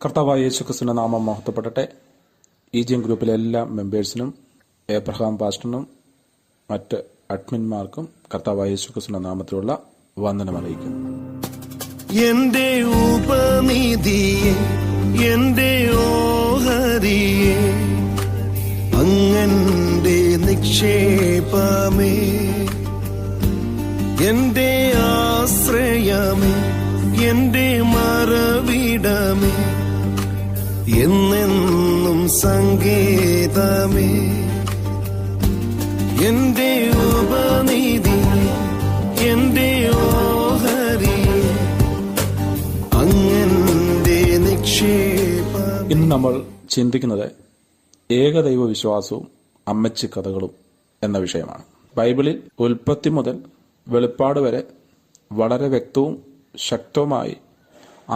കർത്താവായ യേശുക്രിസ്തുവിന്റെ നാമം മഹത്വപ്പെടട്ടെ. ഈജിയം ഗ്രൂപ്പിലെ എല്ലാ മെമ്പേഴ്സിനും, എബ്രഹാം പാസ്റ്ററിനും മറ്റ് അഡ്മിന്മാർക്കും കർത്താവായ യേശുക്രിസ്തുവിന്റെ നാമത്തിലുള്ള വന്ദനം അറിയിക്കുന്നു. എന്റെ ഉപനിധിയെ, എന്റെ ഓഹരിയെ, അങ്ങന്റെ നിക്ഷേപമേ, എന്റെ ആശ്രയമേ, എന്റെ മറവിടമേ, എന്നെന്നും സങ്കേതമേ, എന്റെ ഉപനിധി, എന്റെ ഓഹരി, അങ്ങന്റെ നിക്ഷേപം. ഇന്ന് നമ്മൾ ചിന്തിക്കുന്നത് ഏകദൈവ വിശ്വാസവും അമ്മച്ചി കഥകളും എന്ന വിഷയമാണ്. ബൈബിളിൽ ഉൽപ്പത്തി മുതൽ വെളിപ്പാട് വരെ വളരെ വ്യക്തവും ശക്തവുമായി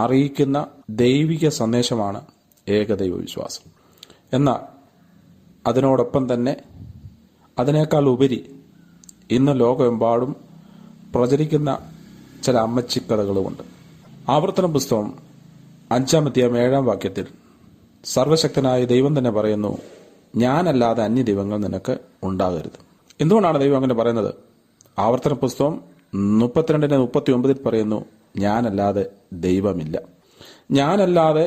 അറിയിക്കുന്ന ദൈവിക സന്ദേശമാണ് ഏകദൈവ വിശ്വാസം. എന്നാൽ അതിനോടൊപ്പം തന്നെ അതിനേക്കാൾ ഉപരി ഇന്ന് ലോകമെമ്പാടും പ്രചരിക്കുന്ന ചില അമ്മച്ചിക്കഥകളുമുണ്ട്. ആവർത്തന പുസ്തകം 5-ാം അധ്യായം 7-ാം വാക്യത്തിൽ സർവശക്തനായ ദൈവം തന്നെ പറയുന്നു, ഞാനല്ലാതെ അന്യ ദൈവങ്ങൾ നിനക്ക് ഉണ്ടാകരുത്. എന്തുകൊണ്ടാണ് ദൈവം അങ്ങനെ പറയുന്നത്? ആവർത്തന പുസ്തകം 32-39 പറയുന്നു, ഞാനല്ലാതെ ദൈവമില്ല. ഞാനല്ലാതെ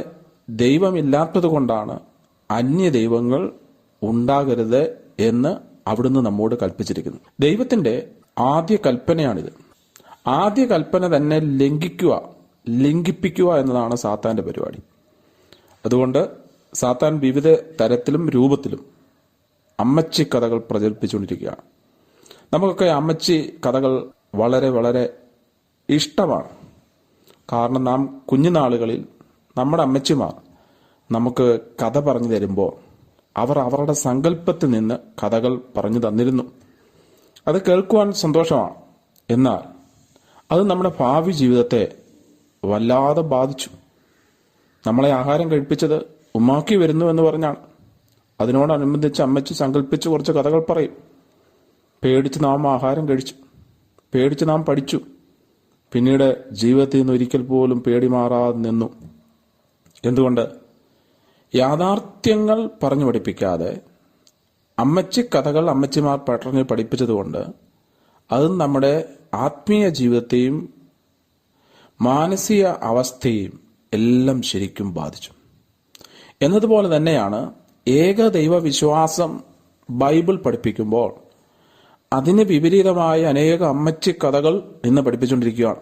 ദൈവമില്ലാത്തത് കൊണ്ടാണ് അന്യ ദൈവങ്ങൾ ഉണ്ടാകരുത് എന്ന് അവിടുന്ന് നമ്മോട് കൽപ്പിച്ചിരിക്കുന്നു. ദൈവത്തിന്റെ ആദ്യ കൽപ്പനയാണിത്. ആദ്യ കൽപ്പന തന്നെ ലംഘിപ്പിക്കുക എന്നതാണ് സാത്താന്റെ പരിപാടി. അതുകൊണ്ട് സാത്താൻ വിവിധ തരത്തിലും രൂപത്തിലും അമ്മച്ചി കഥകൾ പ്രചരിപ്പിച്ചുകൊണ്ടിരിക്കുകയാണ്. നമുക്കൊക്കെ അമ്മച്ചി കഥകൾ വളരെ വളരെ ഇഷ്ടമാണ്. കാരണം നാം കുഞ്ഞുനാളുകളിൽ നമ്മുടെ അമ്മച്ചിമാർ നമുക്ക് കഥ പറഞ്ഞു തരുമ്പോൾ അവർ അവരുടെ സങ്കല്പത്തിൽ നിന്ന് കഥകൾ പറഞ്ഞു തന്നിരുന്നു. അത് കേൾക്കുവാൻ സന്തോഷമാണ്. എന്നാൽ അത് നമ്മുടെ ഭാവി ജീവിതത്തെ വല്ലാതെ ബാധിച്ചു. നമ്മളെ ആഹാരം കഴിപ്പിച്ചത് ഉമ്മാക്കി വരുന്നു എന്ന് പറഞ്ഞാണ്. അതിനോടനുബന്ധിച്ച് അമ്മച്ചി സങ്കല്പിച്ച് കുറച്ച് കഥകൾ പറയും. പേടിച്ച് നാം ആഹാരം കഴിച്ചു, പേടിച്ച് നാം പഠിച്ചു, പിന്നീട് ജീവിതത്തിൽ നിന്ന് ഒരിക്കൽ പോലും പേടി മാറാതെ നിന്നു. എന്തുകൊണ്ട്? യാഥാർത്ഥ്യങ്ങൾ പറഞ്ഞു പഠിപ്പിക്കാതെ അമ്മച്ചി കഥകൾ അമ്മച്ചിമാർ പറഞ്ഞ് പഠിപ്പിച്ചതുകൊണ്ട് അത് നമ്മുടെ ആത്മീയ ജീവിതത്തെയും മാനസിക അവസ്ഥയും എല്ലാം ശരിക്കും ബാധിച്ചു. എന്നതുപോലെ തന്നെയാണ് ഏകദൈവ വിശ്വാസം ബൈബിൾ പഠിപ്പിക്കുമ്പോൾ അതിന് വിപരീതമായ അനേക അമ്മച്ചി കഥകൾ ഇന്ന് പഠിപ്പിച്ചുകൊണ്ടിരിക്കുകയാണ്.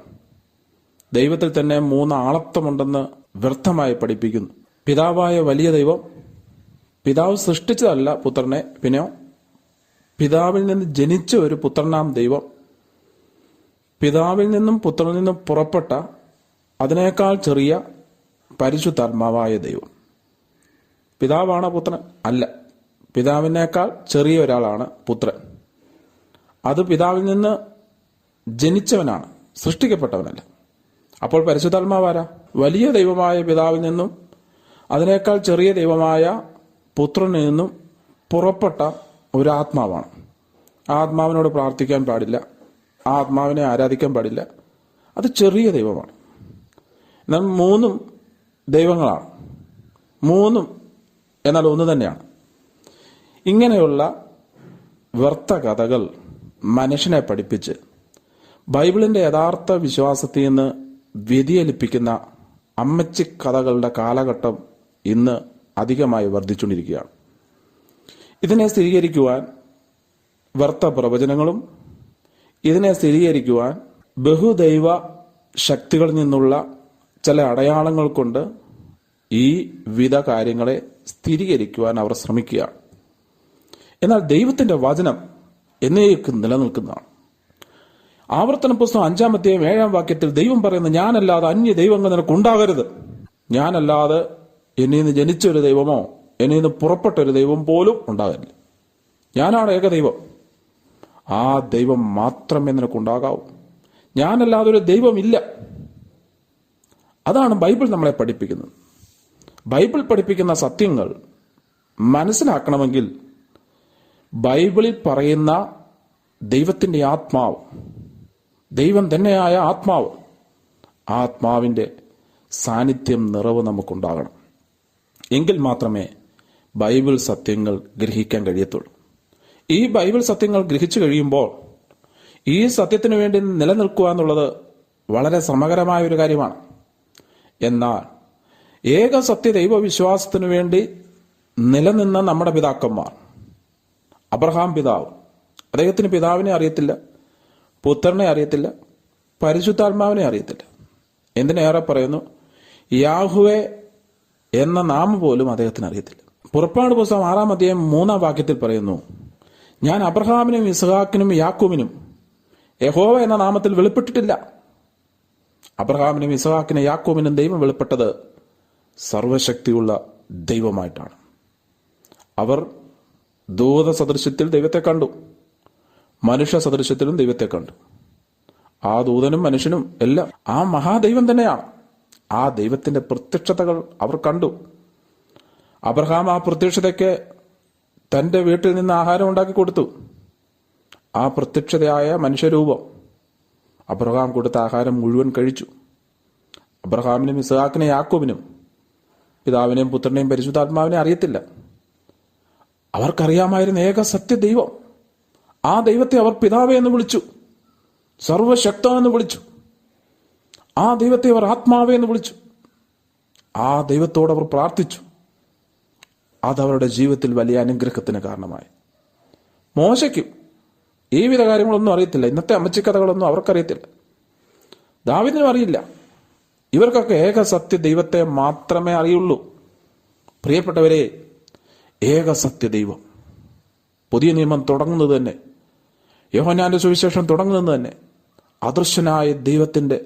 ദൈവത്തിൽ തന്നെ 3 ആളത്വമുണ്ടെന്ന് വ്യർത്ഥമായി പഠിപ്പിക്കുന്നു. പിതാവായ വലിയ ദൈവം, പിതാവ് സൃഷ്ടിച്ചതല്ല പുത്രനെ, പിന്നെയോ പിതാവിൽ നിന്ന് ജനിച്ച ഒരു പുത്രനാം ദൈവം, പിതാവിൽ നിന്നും പുത്രനിൽ നിന്നും പുറപ്പെട്ട അതിനേക്കാൾ ചെറിയ പരിശുദ്ധാത്മാവായ ദൈവം. പിതാവാണ് പുത്രൻ? അല്ല, പിതാവിനേക്കാൾ ചെറിയ ഒരാളാണ് പുത്രൻ. അത് പിതാവിൽ നിന്ന് ജനിച്ചവനാണ്, സൃഷ്ടിക്കപ്പെട്ടവനല്ല. അപ്പോൾ പരിശുദ്ധാത്മാവാരാ? വലിയ ദൈവമായ പിതാവിൽ നിന്നും അതിനേക്കാൾ ചെറിയ ദൈവമായ പുത്രനിൽ നിന്നും പുറപ്പെട്ട ഒരു ആത്മാവാണ്. ആ ആത്മാവിനോട് പ്രാർത്ഥിക്കാൻ പാടില്ല, ആ ആത്മാവിനെ ആരാധിക്കാൻ പാടില്ല. അത് ചെറിയ ദൈവമാണ്. എന്നാൽ 3 ദൈവങ്ങളാണ്, 3 എന്നാൽ ഒന്ന് തന്നെയാണ്. ഇങ്ങനെയുള്ള വ്യർത്ഥ കഥകൾ മനുഷ്യനെ പഠിപ്പിച്ച് ബൈബിളിന്റെ യഥാർത്ഥ വിശ്വാസത്തിൽ നിന്ന് വ്യതിചലിപ്പിക്കുന്ന അമ്മച്ചി കഥകളുടെ കാലഘട്ടം ഇന്ന് അധികമായി വർദ്ധിച്ചുകൊണ്ടിരിക്കുകയാണ്. ഇതിനെ സ്ഥിരീകരിക്കുവാൻ വ്യർത്ഥ പ്രവചനങ്ങളും ഇതിനെ സ്ഥിരീകരിക്കുവാൻ ബഹുദൈവ ശക്തികളിൽ നിന്നുള്ള ചില അടയാളങ്ങൾ കൊണ്ട് ഈ വിധ കാര്യങ്ങളെ സ്ഥിരീകരിക്കുവാൻ അവർ ശ്രമിക്കുകയാണ്. എന്നാൽ ദൈവത്തിന്റെ വചനം എന്നേക്കും നിലനിൽക്കുന്നതാണ്. ആവർത്തന പുസ്തകം 5-ാം അധ്യായം 7-ാം വാക്യത്തിൽ ദൈവം പറയുന്നത്, ഞാനല്ലാതെ അന്യ ദൈവങ്ങൾ നിനക്ക് ഉണ്ടാകരുത്. ഞാനല്ലാതെ എന്നിൽ നിന്ന് ജനിച്ച ഒരു ദൈവമോ എന്നിൽ നിന്ന് പുറപ്പെട്ട ഒരു ദൈവം പോലും ഉണ്ടാകരുത്. ഞാനാണ് ഏകദൈവം. ആ ദൈവം മാത്രമേ നിനക്കുണ്ടാകാവൂ. ഞാനല്ലാതെ ഒരു ദൈവമില്ല. അതാണ് ബൈബിൾ നമ്മളെ പഠിപ്പിക്കുന്നത്. ബൈബിൾ പഠിപ്പിക്കുന്ന സത്യങ്ങൾ മനസ്സിലാക്കണമെങ്കിൽ ബൈബിളിൽ പറയുന്ന ദൈവത്തിന്റെ ആത്മാവ്, ദൈവം തന്നെയായ ആത്മാവ്, ആത്മാവിന്റെ സാന്നിധ്യം, നിറവ് നമുക്കുണ്ടാകണം. എങ്കിൽ മാത്രമേ ബൈബിൾ സത്യങ്ങൾ ഗ്രഹിക്കാൻ കഴിയത്തുള്ളൂ. ഈ ബൈബിൾ സത്യങ്ങൾ ഗ്രഹിച്ചു കഴിയുമ്പോൾ ഈ സത്യത്തിനു വേണ്ടി നിലനിൽക്കുക എന്നുള്ളത് വളരെ ശ്രമകരമായ ഒരു കാര്യമാണ്. എന്നാൽ ഏക സത്യ ദൈവവിശ്വാസത്തിനു വേണ്ടി നിലനിന്ന നമ്മുടെ പിതാക്കന്മാർ, അബ്രഹാം പിതാവ്, അദ്ദേഹത്തിന് പിതാവിനെ അറിയത്തില്ല, പുത്രനെ അറിയത്തില്ല, പരിശുദ്ധാത്മാവിനെ അറിയത്തില്ല. എന്തിനേറെ പറയുന്നു, യാഹുവേ എന്ന നാമം പോലും അദ്ദേഹത്തിന് അറിയത്തില്ല. പുറപ്പാട് പുസ്തകം 6-ാം അധ്യായം 3-ാം വാക്യത്തിൽ പറയുന്നു, ഞാൻ അബ്രഹാമിനും ഇസ്ഹാക്കിനും യാക്കോബിനും യഹോവ എന്ന നാമത്തിൽ വെളിപ്പെട്ടിട്ടില്ല. അബ്രഹാമിനും ഇസ്ഹാക്കിനും യാക്കോബിനും ദൈവം വെളിപ്പെട്ടത് സർവശക്തിയുള്ള ദൈവമായിട്ടാണ്. അവർ ദൂത സദൃശ്യത്തിൽ ദൈവത്തെ കണ്ടു, മനുഷ്യ സദൃശ്യത്തിലും ദൈവത്തെ കണ്ടു. ആ ദൂതനും മനുഷ്യനും എല്ലാം ആ മഹാദൈവം തന്നെയാണ്. ആ ദൈവത്തിന്റെ പ്രത്യക്ഷതകൾ അവർ കണ്ടു. അബ്രഹാം ആ പ്രത്യക്ഷതയ്ക്ക് തന്റെ വീട്ടിൽ നിന്ന് ആഹാരം ഉണ്ടാക്കി കൊടുത്തു. ആ പ്രത്യക്ഷതയായ മനുഷ്യരൂപം അബ്രഹാം കൊടുത്ത ആഹാരം മുഴുവൻ കഴിച്ചു. അബ്രഹാമിനും ഇസ്ഹാക്കിനും യാക്കോബിനും പിതാവിനെയും പുത്രനെയും പരിശുദ്ധാത്മാവിനെയും അറിയത്തില്ല. അവർക്കറിയാമായിരുന്ന ഏക സത്യ ദൈവം, ആ ദൈവത്തെ അവർ പിതാവേ എന്ന് വിളിച്ചു, സർവശക്ത എന്ന് വിളിച്ചു. ആ ദൈവത്തെ അവർ ആത്മാവേ എന്ന് വിളിച്ചു. ആ ദൈവത്തോട് അവർ പ്രാർത്ഥിച്ചു. അതവരുടെ ജീവിതത്തിൽ വലിയ അനുഗ്രഹത്തിന് കാരണമായി. മോശയ്ക്കും ഈ വിധ കാര്യങ്ങളൊന്നും അറിയത്തില്ല. ഇന്നത്തെ അമ്മച്ചിക്കഥകളൊന്നും അവർക്കറിയത്തില്ല. ദാവീദിനും അറിയില്ല. ഇവർക്കൊക്കെ ഏക സത്യ ദൈവത്തെ മാത്രമേ അറിയുള്ളൂ. പ്രിയപ്പെട്ടവരെ, ഏക സത്യ ദൈവം, പുതിയ നിയമം തുടങ്ങുന്നത് തന്നെ, യോഹന്നാന്റെ സുവിശേഷം തുടങ്ങുന്നത് തന്നെ അദൃശ്യനായ ദൈവത്തിന്റെ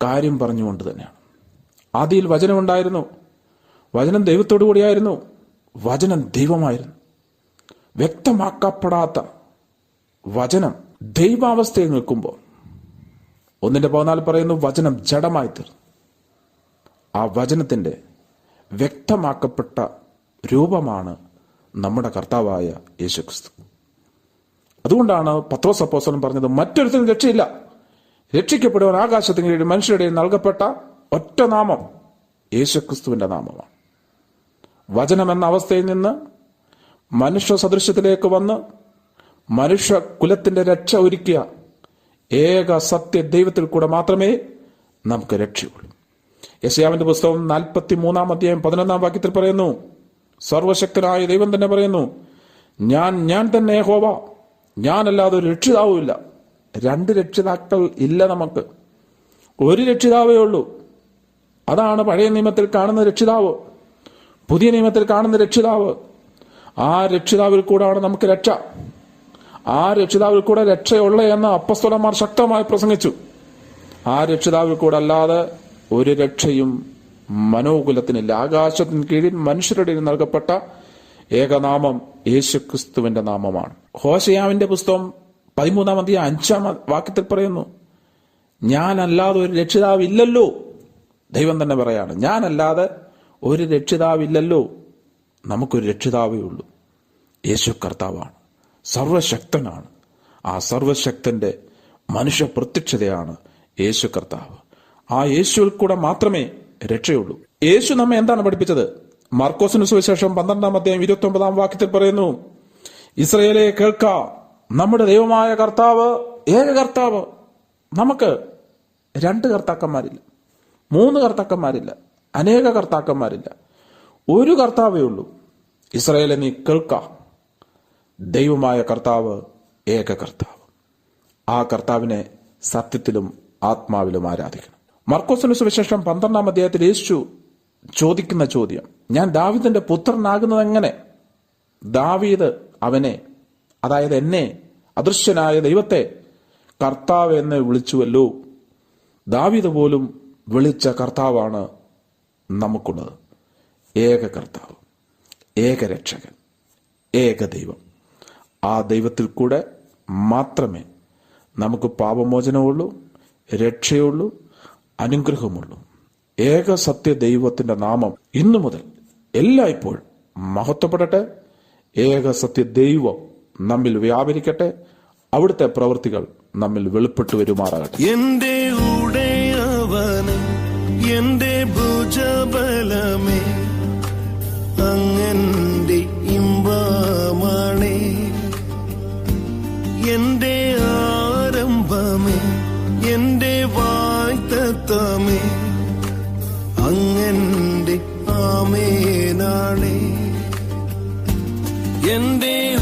കാര്യം പറഞ്ഞുകൊണ്ട് തന്നെയാണ്. ആദിയിൽ വചനമുണ്ടായിരുന്നു, വചനം ദൈവത്തോടു കൂടിയായിരുന്നു, വചനം ദൈവമായിരുന്നു. വ്യക്തമാക്കപ്പെടാത്ത വചനം ദൈവാവസ്ഥയിൽ നിൽക്കുമ്പോൾ 1:14 പറയുന്നു, വചനം ജഡമായി തീർന്നു. ആ വചനത്തിന്റെ വ്യക്തമാക്കപ്പെട്ട രൂപമാണ് നമ്മുടെ കർത്താവായ യേശുക്രിസ്തു. അതുകൊണ്ടാണ് പത്രോസ് അപ്പോസ്തലൻ പറഞ്ഞത്, മറ്റൊരുത്തരും രക്ഷയില്ല, രക്ഷിക്കപ്പെടുവാൻ ആകാശത്തിന് കീഴിൽ മനുഷ്യരുടെ നൽകപ്പെട്ട ഒറ്റ നാമം യേശുക്രിസ്തുവിന്റെ നാമമാണ്. വചനം എന്ന അവസ്ഥയിൽ നിന്ന് മനുഷ്യ സദൃശ്യത്തിലേക്ക് വന്ന് മനുഷ്യ കുലത്തിന്റെ രക്ഷ ഒരുക്കിയ ഏക സത്യ ദൈവത്തിൽ കൂടെ മാത്രമേ നമുക്ക് രക്ഷയുള്ളൂ. യെശയ്യാവിന്റെ പുസ്തകം 43-ാം അധ്യായം 11-ാം വാക്യത്തിൽ പറയുന്നു, സർവശക്തനായ ദൈവം തന്നെ പറയുന്നു, ഞാൻ തന്നെ യഹോവ, ഞാനല്ലാതെ ഒരു രക്ഷിതാവുമില്ല. 2 രക്ഷിതാക്കൾ ഇല്ല നമുക്ക്, ഒരു രക്ഷിതാവേ ഉള്ളൂ. അതാണ് പഴയ നിയമത്തിൽ കാണുന്ന രക്ഷിതാവ്, പുതിയ നിയമത്തിൽ കാണുന്ന രക്ഷിതാവ്. ആ രക്ഷിതാവിൽ കൂടാണ് നമുക്ക് രക്ഷ. ആ രക്ഷിതാവിൽ കൂടെ രക്ഷയുള്ള എന്ന് അപ്പസ്തലന്മാർ ശക്തമായി പ്രസംഗിച്ചു. ആ രക്ഷിതാവിൽ കൂടെ അല്ലാതെ ഒരു രക്ഷയും മനോകുലത്തിനില്ല. ആകാശത്തിന് കീഴിൽ മനുഷ്യരുടെ നൽകപ്പെട്ട ഏകനാമം യേശുക്രിസ്തുവിന്റെ നാമമാണ്. ഹോശയ്യാവിന്റെ പുസ്തകം 13-ാം അധ്യായം 5-ാം വാക്യത്തിൽ പറയുന്നു, ഞാനല്ലാതെ ഒരു രക്ഷിതാവില്ലല്ലോ. ദൈവം തന്നെ പറയാണ്, ഞാനല്ലാതെ ഒരു രക്ഷിതാവില്ലല്ലോ. നമുക്കൊരു രക്ഷിതാവേ ഉള്ളൂ, യേശു കർത്താവാണ്, സർവശക്തനാണ്. ആ സർവശക്തന്റെ മനുഷ്യ പ്രത്യക്ഷതയാണ് യേശു കർത്താവ്. ആ യേശുവിൽ കൂടെ മാത്രമേ രക്ഷയുള്ളൂ. യേശു നമ്മെ എന്താണ് പഠിപ്പിച്ചത്? മാർക്കോസിന് സുവിശേഷം 12-ാം അധ്യായം 29-ാം വാക്യത്തിൽ പറയുന്നു, ഇസ്രായേലേ കേൾക്ക, നമ്മുടെ ദൈവമായ കർത്താവ് ഏക കർത്താവ്. നമുക്ക് 2 കർത്താക്കന്മാരില്ല, 3 കർത്താക്കന്മാരില്ല, അനേക കർത്താക്കന്മാരില്ല, ഒരു കർത്താവേ ഉള്ളൂ. ഇസ്രായേലേ നീ കേൾക്ക, ദൈവമായ കർത്താവ് ഏക കർത്താവ്. ആ കർത്താവിനെ സത്യത്തിലും ആത്മാവിലും ആരാധിക്കണം. മർക്കോസിന് സുവിശേഷം 12-ാം അധ്യായത്തിൽ യേശു ചോദിക്കുന്ന ചോദ്യം, ഞാൻ ദാവീദിന്റെ പുത്രനാകുന്നത് എങ്ങനെ? ദാവീദ് അവനെ, അതായത് എന്നെ, അദൃശ്യനായ ദൈവത്തെ കർത്താവ് എന്ന് വിളിച്ചുവല്ലോ. ദാവീദ് പോലും വിളിച്ച കർത്താവാണ് നമുക്കുള്ളത്. ഏക കർത്താവ്, ഏക രക്ഷകൻ, ഏക ദൈവം. ആ ദൈവത്തിൽ കൂടെ മാത്രമേ നമുക്ക് പാപമോചനമുള്ളൂ, രക്ഷയുള്ളൂ, അനുഗ്രഹമുള്ളൂ. ഏക സത്യ ദൈവത്തിന്റെ നാമം ഇന്നു മുതൽ എല്ലായ്പ്പോഴും മഹത്വപ്പെടട്ടെ. ഏക സത്യ ദൈവം നമ്മിൽ വ്യാപരിക്കട്ടെ. അവിടുത്തെ പ്രവൃത്തികൾ നമ്മിൽ വെളിപ്പെട്ടു വരുമാറാകട്ടെ. എന്റെ ഉടയവനെ, എന്റെ ഭുജബലമേ, എന്റെ